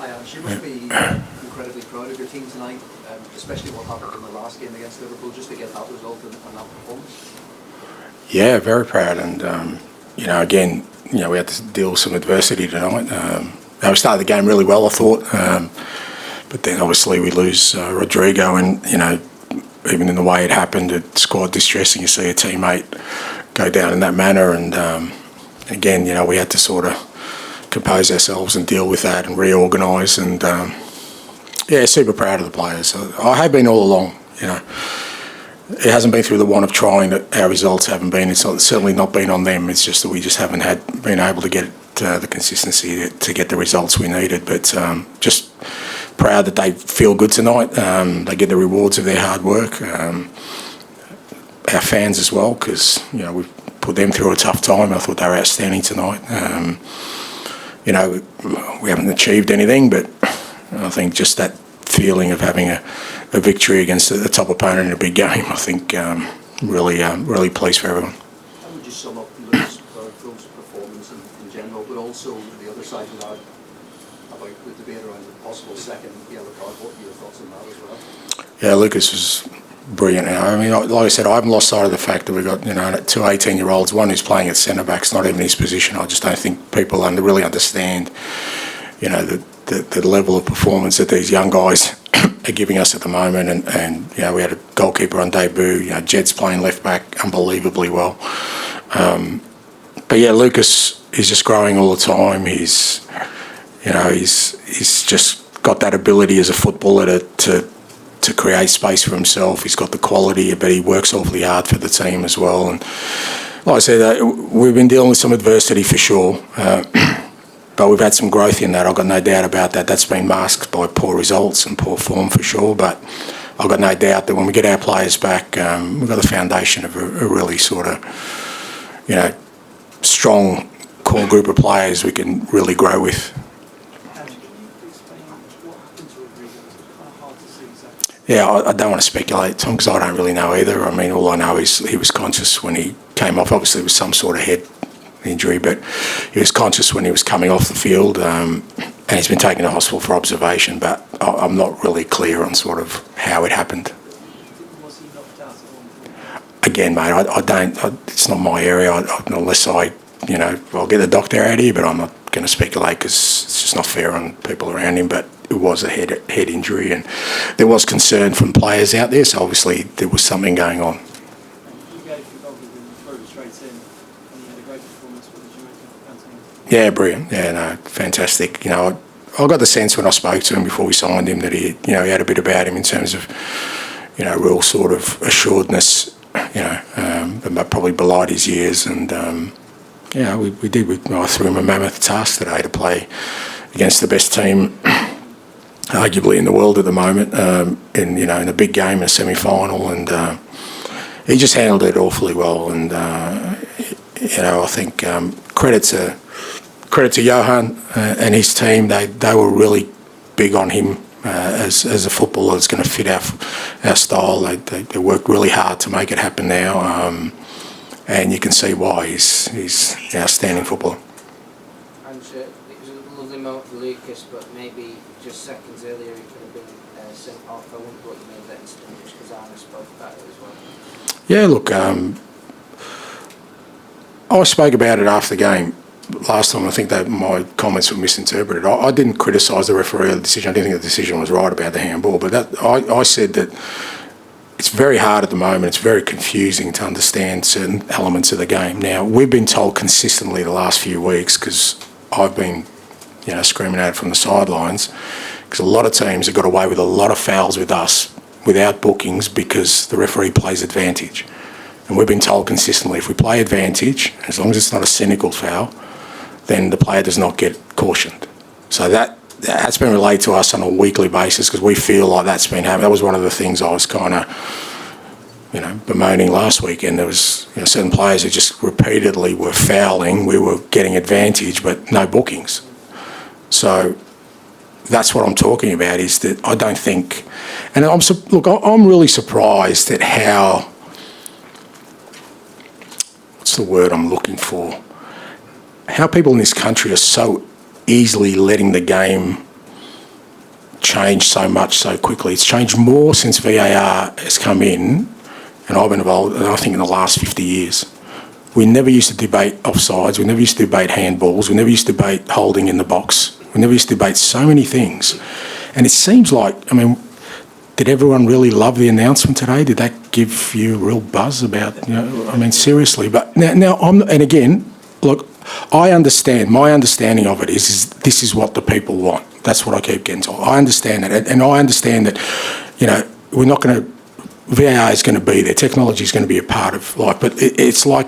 Hi, Ange. You must be incredibly proud of your team tonight, especially what happened in the last game against Liverpool, just to get that result and that performance. Yeah, very proud, and again, we had to deal with some adversity tonight. We started the game really well, I thought, but then obviously we lose Rodrigo, and even in the way it happened, it's quite distressing. You see a teammate go down in that manner, and again, we had to sort of compose ourselves and deal with that and reorganise, and super proud of the players. I have been all along. It hasn't been through the want of trying that our results haven't been. It's certainly not been on them. It's just that we just haven't been able to get the consistency to get the results we needed. But just proud that they feel good tonight. They get the rewards of their hard work. Our fans as well, because we've put them through a tough time. I thought they were outstanding tonight. We haven't achieved anything, but I think just that feeling of having a victory against the top opponent in a big game, I think really pleased for everyone. How would you sum up Liverpool's performance in general, but also the other side of that, about the debate around the possible second yellow card? What are your thoughts on that as well? Yeah, Lucas was brilliant. I mean, like I said, I haven't lost sight of the fact that we've got two 18-year-olds, one who's playing at centre-back, it's not even his position. I just don't think people really understand, the level of performance that these young guys are giving us at the moment. And we had a goalkeeper on debut. Jed's playing left-back unbelievably well. But yeah, Lucas is just growing all the time. He's just got that ability as a footballer to create space for himself. He's got the quality, but he works awfully hard for the team as well. And like I said, we've been dealing with some adversity for sure, but we've had some growth in that. I've got no doubt about that. That's been masked by poor results and poor form for sure, but I've got no doubt that when we get our players back, we've got the foundation of a really sort of, strong core group of players we can really grow with. Yeah, I don't want to speculate, Tom, because I don't really know either. I mean, all I know is he was conscious when he came off. Obviously, it was some sort of head injury, but he was conscious when he was coming off the field, and he's been taken to hospital for observation, but I'm not really clear on sort of how it happened. Was he knocked out at one point? Again, mate, I don't, it's not my area, unless I'll get the doctor out here, but I'm not going to speculate because it's just not fair on people around him. But it was a head injury, and there was concern from players out there, so obviously there was something going on. You gave the goal through straight in, and you had a great performance with the Jamaican. Yeah, brilliant. Yeah, no, fantastic. I got the sense when I spoke to him before we signed him that he had a bit about him in terms of, real sort of assuredness, that probably belied his years. And, we did. I threw him a mammoth task today to play against the best team, arguably in the world at the moment, in a big game, a semi-final, and he just handled it awfully well. And I think credit to Johan and his team. They were really big on him as a footballer that's going to fit our style. They worked really hard to make it happen now, and you can see why he's an outstanding footballer. And it was a lovely moment for Lucas, but maybe just seconds earlier he could have been sent off. I wonder what you made of that incident, just because Arne spoke about it as well. Yeah, look, I spoke about it after the game last time. I think that my comments were misinterpreted. I didn't criticise the referee or the decision. I didn't think the decision was right about the handball, but I said that it's very hard at the moment. It's very confusing to understand certain elements of the game. Now, we've been told consistently the last few weeks, because I've been, screaming at it from the sidelines, because a lot of teams have got away with a lot of fouls with us without bookings because the referee plays advantage. And we've been told consistently, if we play advantage, as long as it's not a cynical foul, then the player does not get cautioned. So that's been relayed to us on a weekly basis, because we feel like that's been happening. That was one of the things I was kind of, bemoaning last week. And there was certain players who just repeatedly were fouling. We were getting advantage, but no bookings. So that's what I'm talking about, is that I don't think, and I'm really surprised at how, what's the word I'm looking for, how people in this country are so easily letting the game changed so much so quickly. It's changed more since VAR has come in, and I've been involved, I think, in the last 50 years. We never used to debate offsides. We never used to debate handballs. We never used to debate holding in the box. We never used to debate so many things. And it seems like, I mean, did everyone really love the announcement today? Did that give you a real buzz about, you know, I mean, seriously. But now and again, look, I understand, my understanding of it is this is what the people want. That's what I keep getting told. I understand that. And I understand that, you know, we're not going to, VAR is going to be there. Technology is going to be a part of life. But it's like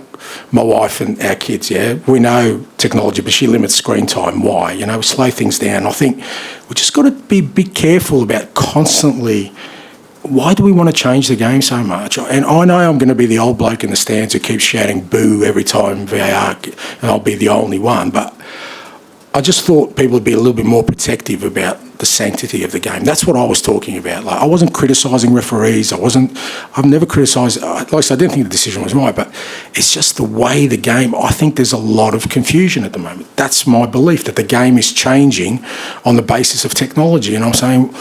my wife and our kids, yeah? We know technology, but she limits screen time. Why? You know, we slow things down. I think we just got to be a bit careful about constantly, why do we want to change the game so much? And I know I'm going to be the old bloke in the stands who keeps shouting boo every time VAR, and I'll be the only one. But I just thought people would be a little bit more protective about the sanctity of the game. That's what I was talking about. Like, I wasn't criticising referees. I've never criticised, like I said, I didn't think the decision was right, but it's just the way the game, I think there's a lot of confusion at the moment. That's my belief, that the game is changing on the basis of technology. And I'm saying,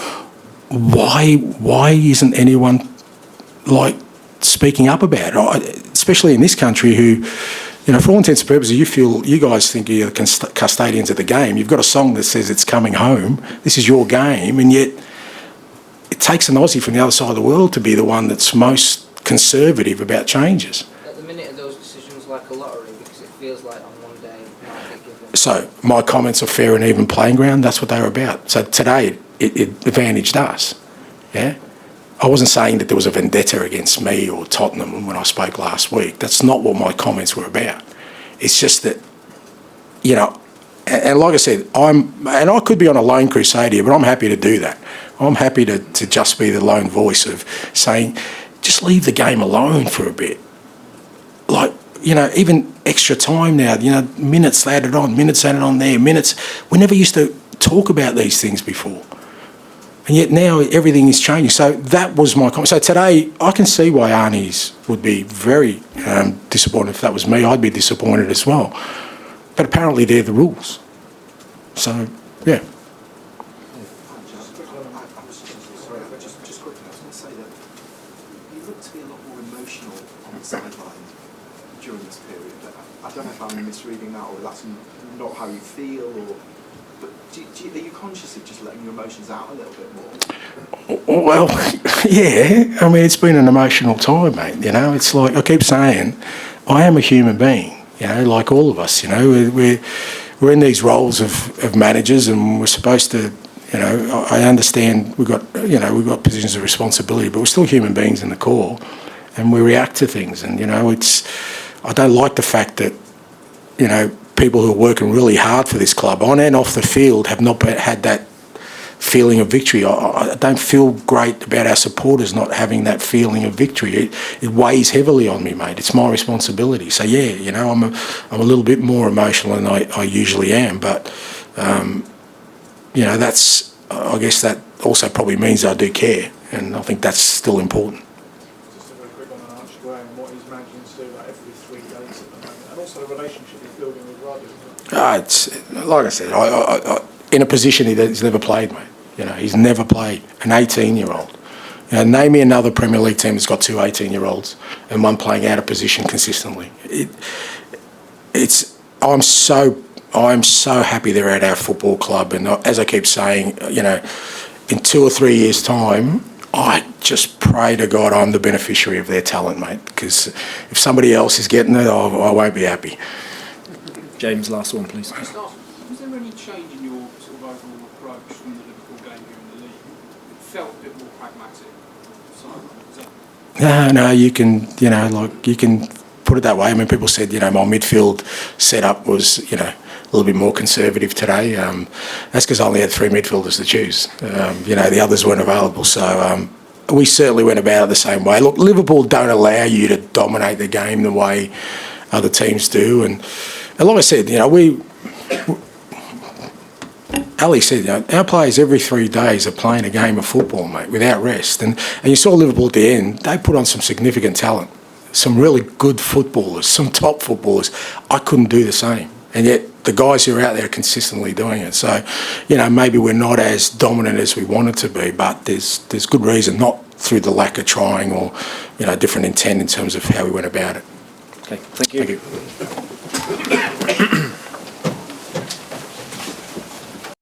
why isn't anyone, like, speaking up about it? Especially in this country who, you know, for all intents and purposes, you guys think you're the custodians of the game. You've got a song that says it's coming home. This is your game, and yet it takes an Aussie from the other side of the world to be the one that's most conservative about changes. At the minute, are those decisions like a lottery, because it feels like on one day you might get given. So my comments are fair and even playing ground. That's what they were about. So today it advantaged us. Yeah. I wasn't saying that there was a vendetta against me or Tottenham when I spoke last week. That's not what my comments were about. It's just that, you know, and like I said, and I could be on a lone crusade here, but I'm happy to do that. I'm happy to just be the lone voice of saying, just leave the game alone for a bit. Like, you know, even extra time now, you know, minutes added on there, minutes. We never used to talk about these things before. And yet now everything is changing. So that was my comment. So today I can see why ARNEs would be very disappointed. If that was me, I'd be disappointed as well. But apparently they're the rules. So, yeah. Just quickly, I was going to say that you look to be a lot more emotional on the sideline during this period. I don't know if I'm misreading that or that's not how you feel, or. But are you conscious of just letting your emotions out a little bit more? Well, yeah. I mean, it's been an emotional time, mate. You know, it's like I keep saying, I am a human being. You know, like all of us. You know, we're in these roles of managers, and we're supposed to. You know, I understand we've got positions of responsibility, but we're still human beings in the core, and we react to things. And you know, I don't like the fact that, you know, people who are working really hard for this club on and off the field have not had that feeling of victory. I don't feel great about our supporters not having that feeling of victory. It weighs heavily on me, mate. It's my responsibility. So yeah, you know, I'm a little bit more emotional than I usually am, but you know, I guess that also probably means I do care, and I think that's still important. Just a very quick one on Archie Graham, what he's managing to do like every 3 days at the moment, and also the relationship he's building with Rodrigo. It's like I said, I in a position he's never played, mate. You know, he's never played. An 18-year-old. You know, name me another Premier League team that's got 2 18-year-olds and one playing out of position consistently. I'm so happy they're at our football club, and as I keep saying, you know, in 2 or 3 years' time, I just pray to God I'm the beneficiary of their talent, mate, because if somebody else is getting it, I won't be happy. James, last one, please. Was there any change in your sort of overall approach from the Liverpool game here in the league? It felt a bit more pragmatic. No, you can put it that way. I mean, people said, you know, my midfield setup was, you know, a little bit more conservative today. That's because I only had 3 midfielders to choose. You know, the others weren't available. So we certainly went about it the same way. Look, Liverpool don't allow you to dominate the game the way other teams do. And like I said, you know, Ali said, you know, our players every 3 days are playing a game of football, mate, without rest. And you saw Liverpool at the end, they put on some significant talent, some really good footballers, some top footballers. I couldn't do the same. and yet the guys who are out there are consistently doing it. So, you know, maybe we're not as dominant as we wanted to be, but there's good reason, not through the lack of trying or, you know, different intent in terms of how we went about it. Okay, thank you. Thank you.